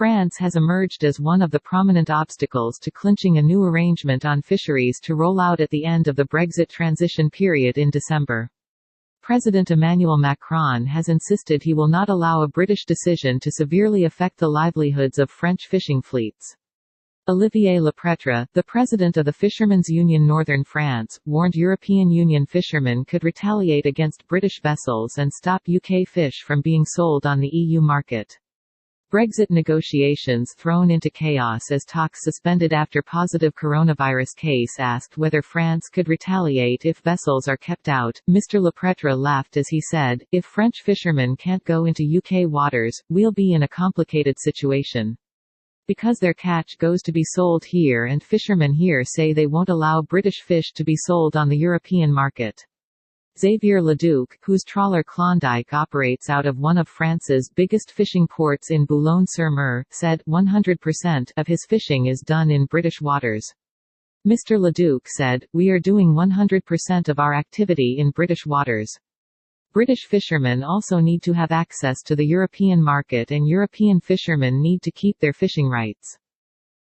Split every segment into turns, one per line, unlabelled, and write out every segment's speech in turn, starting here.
France has emerged as one of the prominent obstacles to clinching a new arrangement on fisheries to roll out at the end of the Brexit transition period in December. President Emmanuel Macron has insisted he will not allow a British decision to severely affect the livelihoods of French fishing fleets. Olivier Lepretre, the president of the Fishermen's Union Northern France, warned European Union fishermen could retaliate against British vessels and stop UK fish from being sold on the EU market. Brexit negotiations thrown into chaos as talks suspended after positive coronavirus case asked whether France could retaliate if vessels are kept out. Mr. Lepretre laughed as he said, "If French fishermen can't go into UK waters, we'll be in a complicated situation. Because their catch goes to be sold here and fishermen here say they won't allow British fish to be sold on the European market." Xavier Leduc, whose trawler Klondike operates out of one of France's biggest fishing ports in Boulogne-sur-Mer, said, 100% of his fishing is done in British waters. Mr. Leduc said, "We are doing 100% of our activity in British waters. British fishermen also need to have access to the European market and European fishermen need to keep their fishing rights."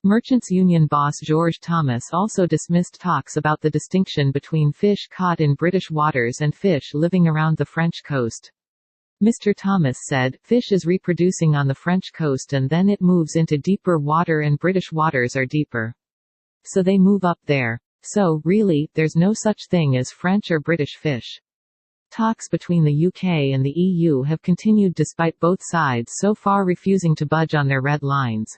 Merchants Union boss George Thomas also dismissed talks about the distinction between fish caught in British waters and fish living around the French coast. Mr. Thomas said, "Fish is reproducing on the French coast and then it moves into deeper water and British waters are deeper. So they move up there. So, really, there's no such thing as French or British fish." Talks between the UK and the EU have continued despite both sides so far refusing to budge on their red lines.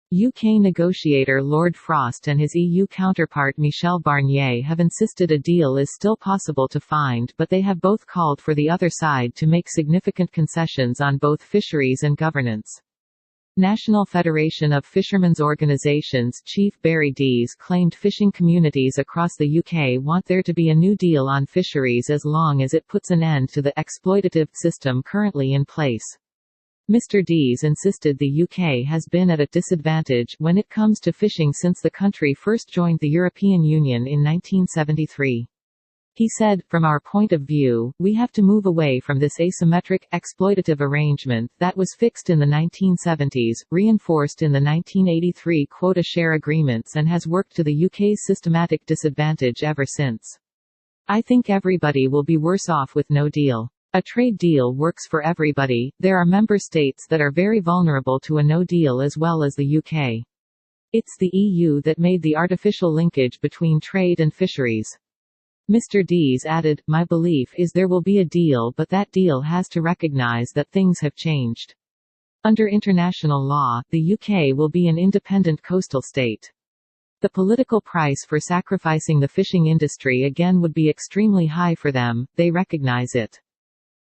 UK negotiator Lord Frost and his EU counterpart Michel Barnier have insisted a deal is still possible to find, but they have both called for the other side to make significant concessions on both fisheries and governance. National Federation of Fishermen's Organisations chief Barry Dees claimed fishing communities across the UK want there to be a new deal on fisheries as long as it puts an end to the exploitative system currently in place. Mr. Dees insisted the UK has been at a disadvantage when it comes to fishing since the country first joined the European Union in 1973. He said, "From our point of view, we have to move away from this asymmetric, exploitative arrangement that was fixed in the 1970s, reinforced in the 1983 quota share agreements and has worked to the UK's systematic disadvantage ever since. I think everybody will be worse off with no deal. A trade deal works for everybody. There are member states that are very vulnerable to a no deal as well as the UK. It's the EU that made the artificial linkage between trade and fisheries." Mr. Dees added, "My belief is there will be a deal, but that deal has to recognise that things have changed. Under international law, the UK will be an independent coastal state. The political price for sacrificing the fishing industry again would be extremely high for them, they recognise it.